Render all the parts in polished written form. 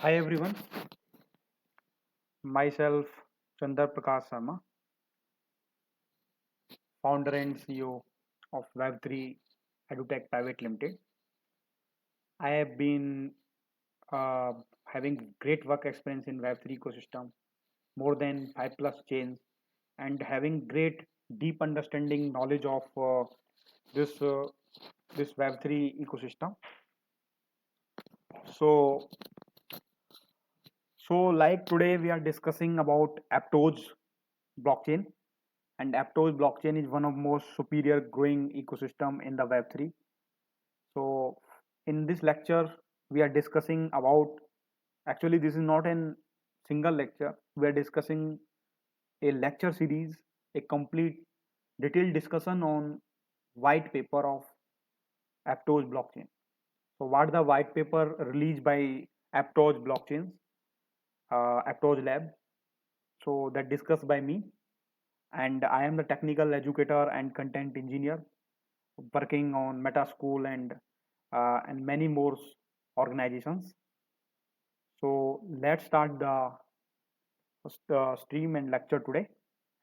Hi everyone, myself Chandar Prakash Sharma, founder and CEO of Web3 EduTech Private Limited. I have been uh, having great work experience in Web3 ecosystem, more than 5+ chains, and having great deep understanding knowledge of this uh, this Web3 ecosystem. So like today we are discussing about Aptos blockchain, and Aptos blockchain is one of most superior growing ecosystem in the Web3. So in this lecture, we are discussing about, actually this is not a single lecture. We are discussing a lecture series, a complete detailed discussion on white paper of Aptos blockchain. So what the white paper released by Aptos blockchains, Aptos Labs. So that discussed by me, and I am the technical educator and content engineer working on Meta School and many more organizations. So let's start the stream and lecture today,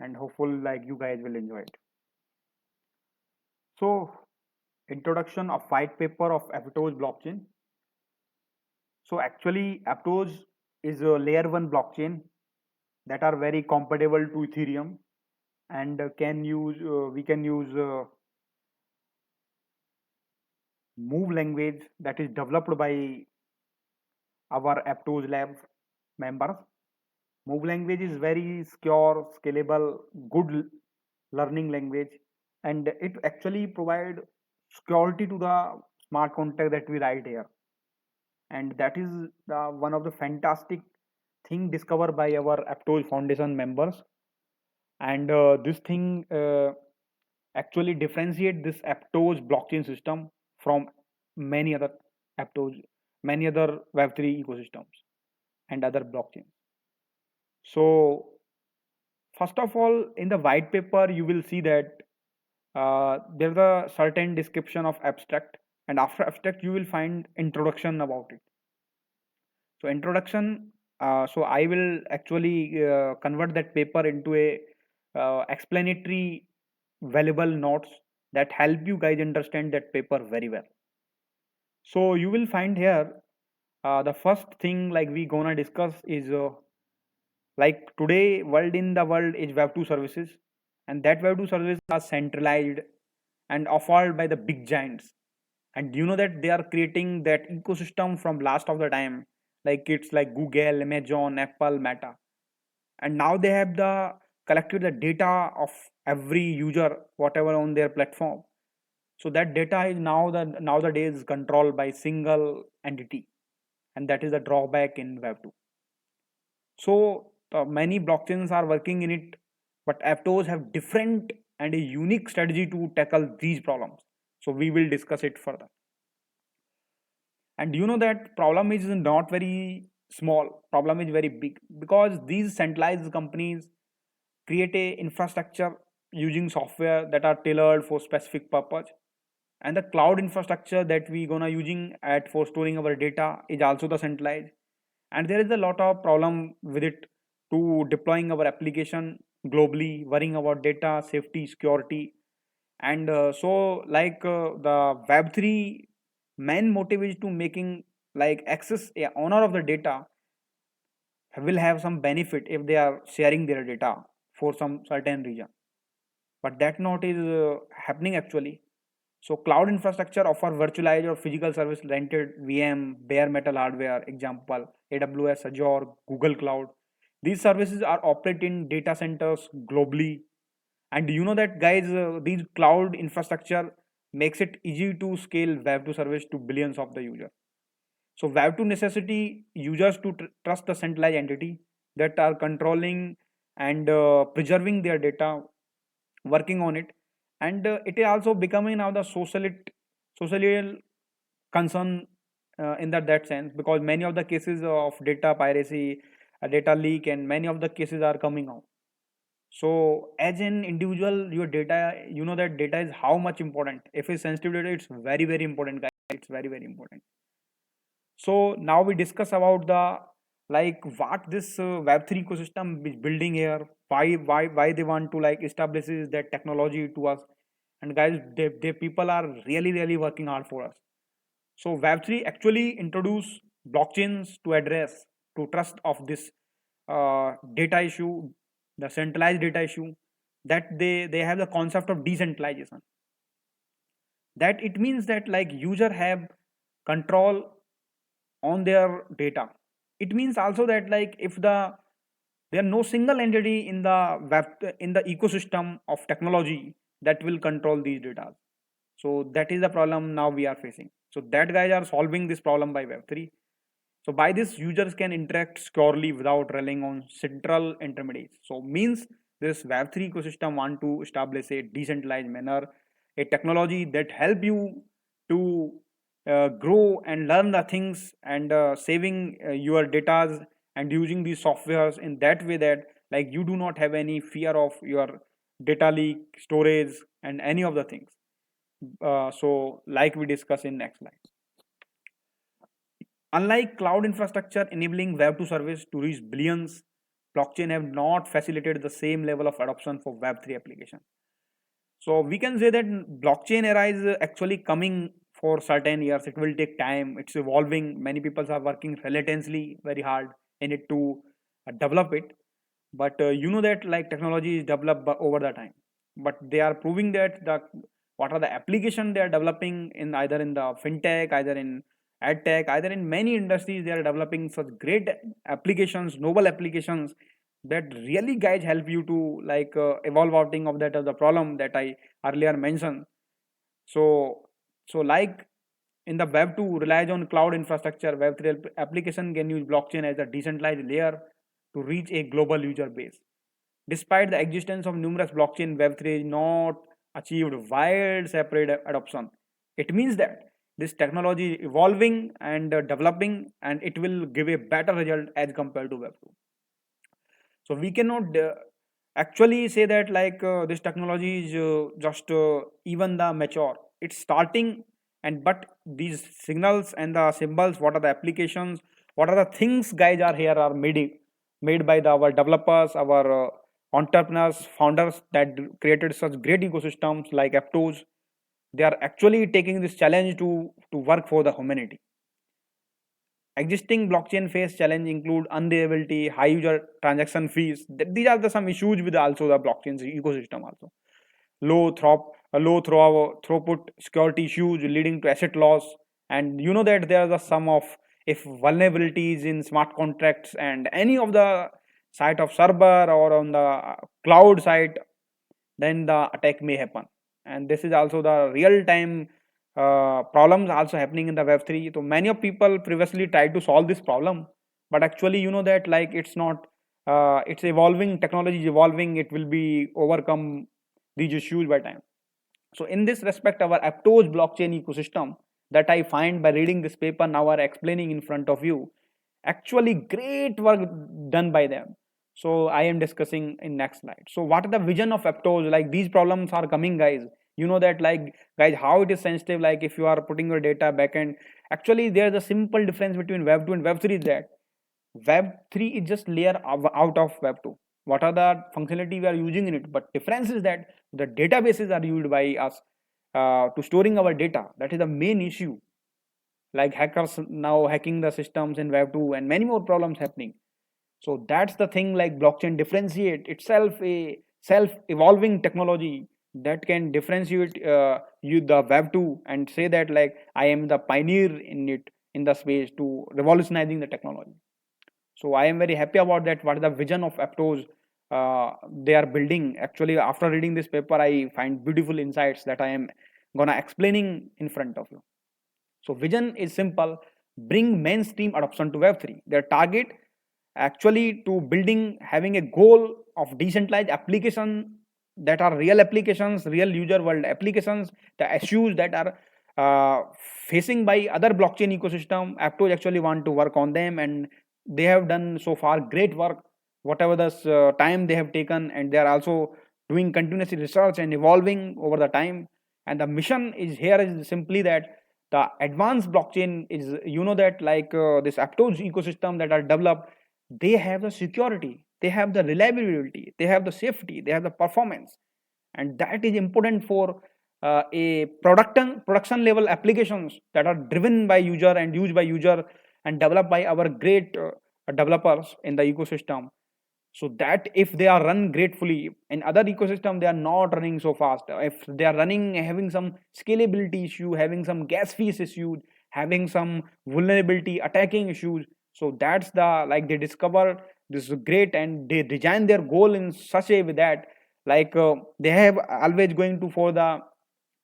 and hopefully, like you guys will enjoy it. So, introduction of white paper of Aptos blockchain. So actually, Aptos is a layer one blockchain that are very compatible to Ethereum and can use we can use Move language that is developed by our Aptos Labs members. Move language is very secure, scalable, good learning language, and it actually provide security to the smart contract that we write here. And that is one of the fantastic thing discovered by our Aptos Foundation members. And this thing actually differentiate this Aptos blockchain system from many other Aptos, many other Web3 ecosystems and other blockchains. So first of all, in the white paper, you will see that there's a certain description of abstract, and after abstract, you will find introduction about it. So introduction. So I will actually convert that paper into a explanatory, valuable notes that help you guys understand that paper very well. So you will find here the first thing like we gonna discuss is like today world in the world is Web2 services, and that Web2 services are centralized and offered by the big giants. And you know that they are creating that ecosystem from last of the time, like it's like Google, Amazon, Apple, Meta, and now they have the collected the data of every user whatever on their platform. So that data is nowadays controlled by single entity, and that is the drawback in Web2. So many blockchains are working in it, but Aptos have different and a unique strategy to tackle these problems. So we will discuss it further. And you know that problem is not very small. Problem is very big because these centralized companies create a infrastructure using software that are tailored for specific purpose, and the cloud infrastructure that we gonna using at for storing our data is also the centralized, and there is a lot of problem with it to deploying our application globally, worrying about data safety security. And the Web3 main motive is to making like access a owner of the data will have some benefit if they are sharing their data for some certain region, but that not is happening actually. So cloud infrastructure offer virtualized or physical service rented VM, bare metal hardware, example AWS, Azure, Google Cloud. These services are operated in data centers globally. And you know that guys, these cloud infrastructure makes it easy to scale Web2 service to billions of the user. So Web2 necessity users to trust the centralized entity that are controlling and preserving their data, working on it. And it is also becoming now the social concern in that sense, because many of the cases of data piracy, data leak, and many of the cases are coming out. So as an individual, your data, you know that data is how much important. If it's sensitive data, it's very, very important, guys. It's very, very important. So now we discuss about the like what this Web3 ecosystem is building here, why they want to like establish that technology to us. And guys, they people are really working hard for us. So Web3 actually introduce blockchains to address to trust of this data issue, the centralized data issue, that they have the concept of decentralization. That it means that like user have control on their data. It means also that like if there are no single entity in the web in the ecosystem of technology that will control these data. So that is the problem now we are facing. So that guys are solving this problem by Web3. So by this, users can interact securely without relying on central intermediaries. So means this Web3 ecosystem want to establish a decentralized manner, a technology that help you to grow and learn the things and saving your data and using these softwares in that way that like you do not have any fear of your data leak, storage, and any of the things. So like we discuss in next slide. Unlike cloud infrastructure enabling Web2 service to reach billions, blockchain have not facilitated the same level of adoption for Web3 application. So we can say that blockchain era is actually coming for certain years. It will take time. It's evolving. Many people are working relentlessly very hard in it to develop it. But you know that like technology is developed over the time. But they are proving that the what are the application they are developing in either in the fintech, either in ad tech, either in many industries they are developing such great applications, noble applications that really guys help you to like evolve outing of that of the problem that I earlier mentioned. So like in the web 2 relies on cloud infrastructure, web 3 application can use blockchain as a decentralized layer to reach a global user base. Despite the existence of numerous blockchain, web 3 is not achieved wide separate adoption. It means that this technology is evolving and developing, and it will give a better result as compared to web 2. So we cannot actually say that like this technology is just even the mature. It's starting, and but these signals and the symbols, what are the applications, what are the things guys are here are made by our developers, our entrepreneurs, founders that created such great ecosystems like Aptos. They are actually taking this challenge to work for the humanity. Existing blockchain face challenge include unreliability, high user transaction fees. These are the some issues with also the blockchain ecosystem also. Low throughput security issues leading to asset loss. And you know that there are the sum of if vulnerabilities in smart contracts and any of the site of server or on the cloud site, then the attack may happen. And this is also the real time problems also happening in the web3. So many of people previously tried to solve this problem, but actually you know that like it's not it's evolving, technology is evolving, it will be overcome these issues by time. So in this respect, our Aptos blockchain ecosystem that I find by reading this paper now are explaining in front of you, actually great work done by them. So I am discussing in next slide. So what is the vision of Aptos? Like these problems are coming, guys. You know that like guys how it is sensitive. Like if you are putting your data backend, actually there's a simple difference between Web 2 and Web 3 is that Web 3 is just layer out of Web 2. What are the functionality we are using in it? But difference is that the databases are used by us to storing our data. That is the main issue. Like hackers now hacking the systems in Web 2 and many more problems happening. So that's the thing like blockchain differentiate itself a self-evolving technology that can differentiate you the Web 2 and say that like I am the pioneer in it in the space to revolutionizing the technology. So I am very happy about that. What is the vision of Aptos they are building? Actually, after reading this paper, I find beautiful insights that I am gonna explaining in front of you. So vision is simple: bring mainstream adoption to Web3. Their target actually to building having a goal of decentralized application that are real applications, real user world applications, the issues that are facing by other blockchain ecosystem. Aptos actually want to work on them, and they have done so far great work. Whatever the time they have taken, and they are also doing continuous research and evolving over the time. And the mission is here is simply that the advanced blockchain is you know that like this Aptos ecosystem that are developed they have the security, they have the reliability, they have the safety, they have the performance, and that is important for a production level applications that are driven by user and used by user and developed by our great developers in the ecosystem. So that if they are run gratefully in other ecosystem, they are not running so fast. If they are running having some scalability issue, having some gas fees issues, having some vulnerability attacking issues, so that's the like they discover this is great and they design their goal in such a way that they have always going to for the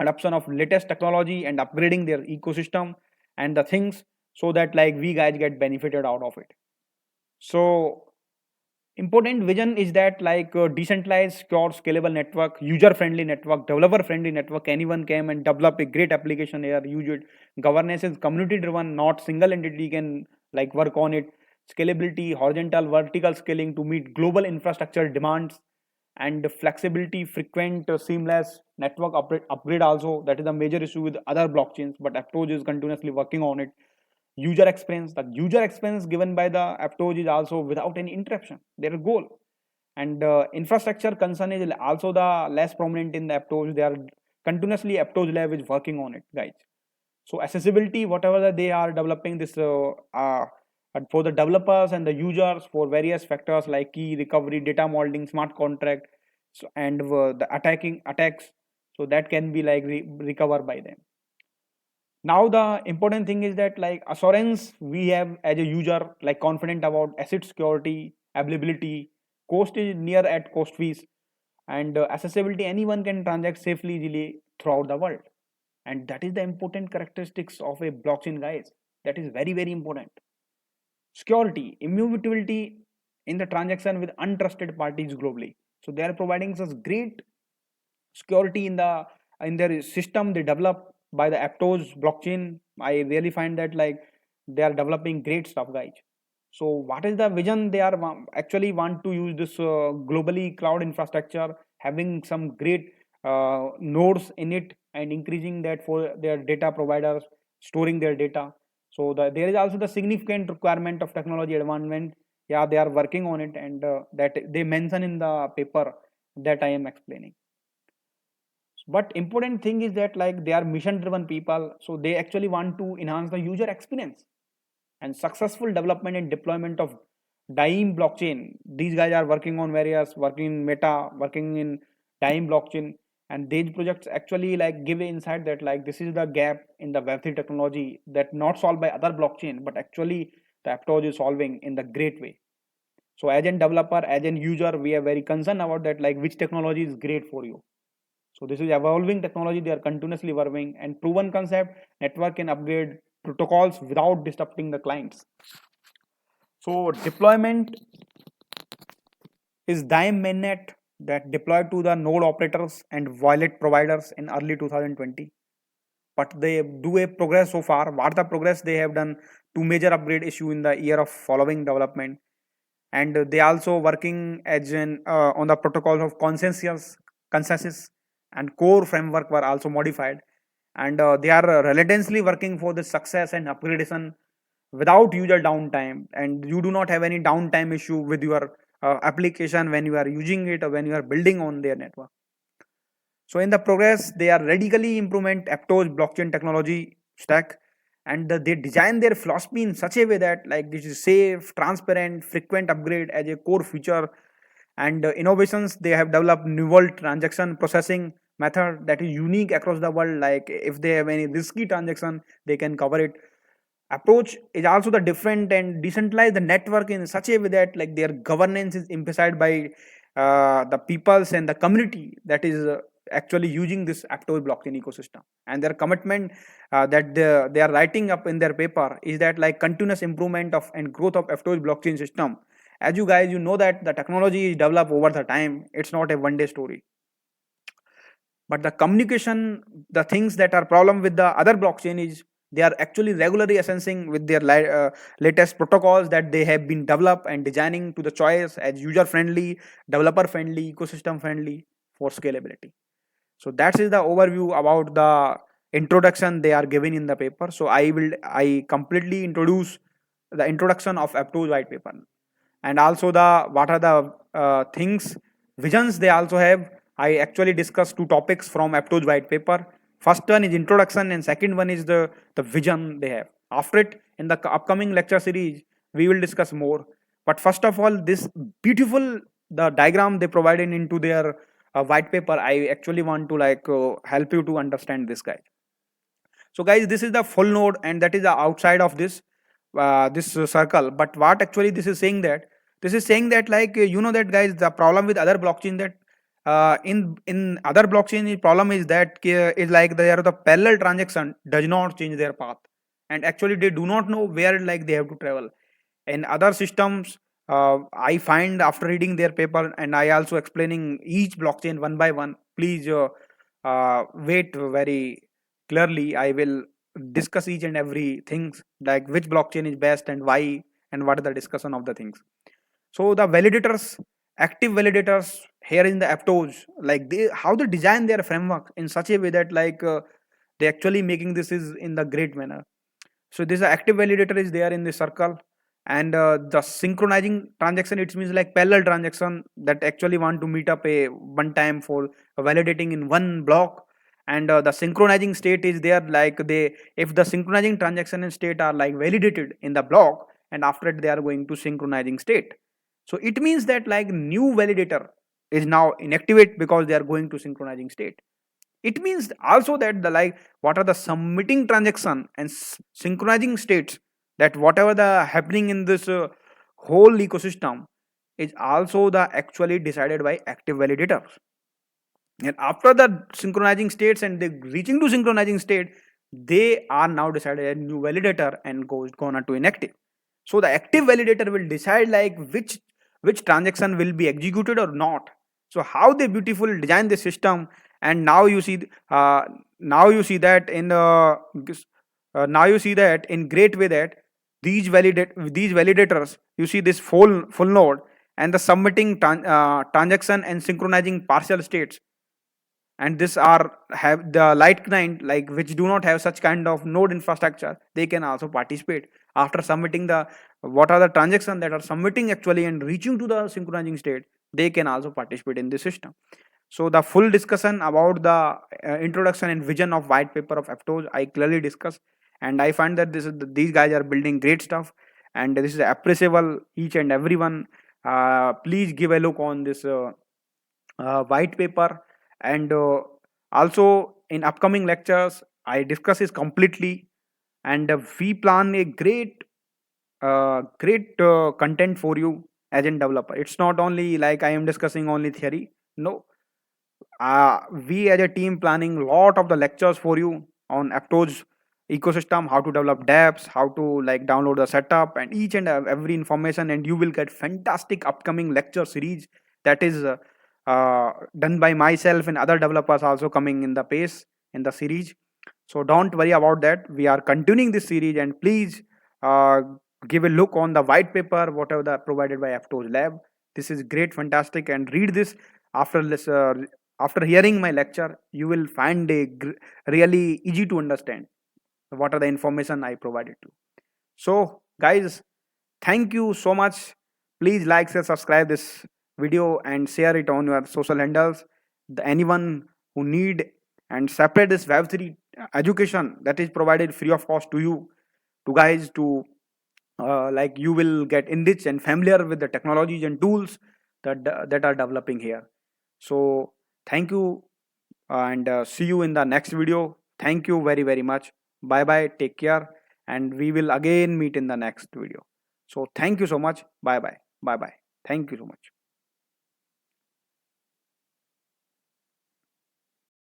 adoption of latest technology and upgrading their ecosystem and the things, so that like we guys get benefited out of it. So important vision is that decentralized, secure, scalable network, user friendly network, developer friendly network, anyone can and develop a great application here, use it. Governance is community driven, not single entity can like work on it. Scalability, horizontal, vertical scaling to meet global infrastructure demands, and flexibility, frequent, seamless network upgrade also, that is a major issue with other blockchains, but Aptos is continuously working on it. User experience, the user experience given by the Aptos is also without any interruption, their goal. And infrastructure concern is also the less prominent in the Aptos. They are continuously, Aptos lab is working on it, guys. So accessibility, whatever that they are developing this and for the developers and the users for various factors like key recovery, data modeling, smart contract, so, and the attacking attacks, so that can be like recovered by them. Now the important thing is that like assurance we have as a user, like confident about asset security, availability, cost is near at cost fees, and accessibility, anyone can transact safely easily throughout the world. And that is the important characteristics of a blockchain, guys. That is very very important. Security, immutability in the transaction with untrusted parties globally, so they are providing us great security in their system they develop by the Aptos blockchain. I really find that like they are developing great stuff, guys. So what is the vision? They are actually want to use this globally cloud infrastructure, having some great nodes in it and increasing that for their data providers, storing their data. So there is also the significant requirement of technology advancement. Yeah, they are working on it, and that they mention in the paper that I am explaining. But important thing is that like they are mission driven people, so they actually want to enhance the user experience and successful development and deployment of Dime blockchain. These guys are working on various, working in Meta, working in Dime blockchain, and these projects actually like give insight that like this is the gap in the Web3 technology that not solved by other blockchain, but actually the Aptos is solving in the great way. So as a developer, as a user, we are very concerned about that like which technology is great for you. So this is evolving technology. They are continuously evolving and proven concept. Network can upgrade protocols without disrupting the clients. So deployment is Dime mainnet that deployed to the node operators and wallet providers in early 2020. But they do a progress so far. What the progress they have done? Two major upgrade issue in the year of following development, and they also working as an on the protocols of consensus and core framework were also modified, and they are relentlessly working for the success and upgradation without user downtime, and you do not have any downtime issue with your application when you are using it or when you are building on their network. So in the progress, they are radically implement Aptos blockchain technology stack, and they design their philosophy in such a way that like this is safe, transparent, frequent upgrade as a core feature, and innovations they have developed novel transaction processing method that is unique across the world. Like if they have any risky transaction, they can cover it. Approach is also the different and decentralize the network in such a way that like their governance is emphasized by the peoples and the community that is actually using this Aptos blockchain ecosystem, and their commitment that they are writing up in their paper is that like continuous improvement of and growth of Aptos blockchain system. As you guys you know that the technology is developed over the time, it's not a one day story. But the communication, the things that are problem with the other blockchain is they are actually regularly assessing with their latest protocols that they have been developed and designing to the choice as user friendly, developer friendly, ecosystem friendly for scalability. So that is the overview about the introduction they are giving in the paper. So I completely introduce the introduction of Aptos white paper. and also the what are the things, visions they also have. I actually discussed two topics from Aptos white paper. First one is introduction, and second one is the vision they have. After it, in the upcoming lecture series, we will discuss more. But first of all, this beautiful the diagram they provided into their white paper, I actually want to help you to understand this, guys. So guys, this is the full node, and that is the outside of this circle. But what actually this is saying, that this is saying that you know that, guys, the problem with other blockchain, that in other blockchain, the problem is that is like there the parallel transaction does not change their path, and actually they do not know where they have to travel. In other systems, I find after reading their paper, and I also explaining each blockchain one by one. Please wait very clearly. I will discuss each and every things, like which blockchain is best and why, and what is the discussion of the things. So the validators, active validators here in the Aptos, like they how they design their framework in such a way that they actually making this is in the great manner. So this active validator is there in the circle, and the synchronizing transaction, it means like parallel transaction that actually want to meet up a one time for validating in one block. And the synchronizing state is there, like they, if the synchronizing transaction and state are like validated in the block, and after it they are going to synchronizing state. So it means that like new validator is now inactivate because they are going to synchronizing state. It means also that the what are the submitting transaction and synchronizing states, that whatever the happening in this whole ecosystem is also the actually decided by active validators. And after the synchronizing states and they reaching to synchronizing state, they are now decided a new validator and goes gonna to inactive. So the active validator will decide like which transaction will be executed or not. So how they beautiful design the system. And now you see now you see that in now you see that in great way that these validators, you see this full node and the submitting transaction and synchronizing partial states, and this are have the light client like which do not have such kind of node infrastructure, they can also participate after submitting the what are the transactions that are submitting actually and reaching to the synchronizing state, they can also participate in the system. So the full discussion about the introduction and vision of white paper of Aptos I clearly discussed, and I find that these guys are building great stuff, and this is appreciable each and everyone. Please give a look on this white paper, and also in upcoming lectures I discuss this completely, and we plan a great content for you as a developer. It's not only like I am discussing only theory. No, we as a team planning lot of the lectures for you on Aptos ecosystem, how to develop dapps, how to like download the setup and each and every information, and you will get fantastic upcoming lecture series that is done by myself, and other developers also coming in the pace in the series. So don't worry about that, we are continuing this series, and please uh, give a look on the white paper whatever the provided by Aptos Lab. This is great, fantastic, and read this after this after hearing my lecture. You will find a really easy to understand what are the information I provided to. So guys, thank you so much. Please like, share, subscribe this video and share it on your social handles. Anyone who need, and separate this Web3 education that is provided free of cost to you, to guys, to like you will get enriched and familiar with the technologies and tools that are developing here. So thank you, and see you in the next video. Thank you very very much. Bye bye, take care, and we will again meet in the next video. So thank you so much. Bye bye. Bye bye. Thank you so much.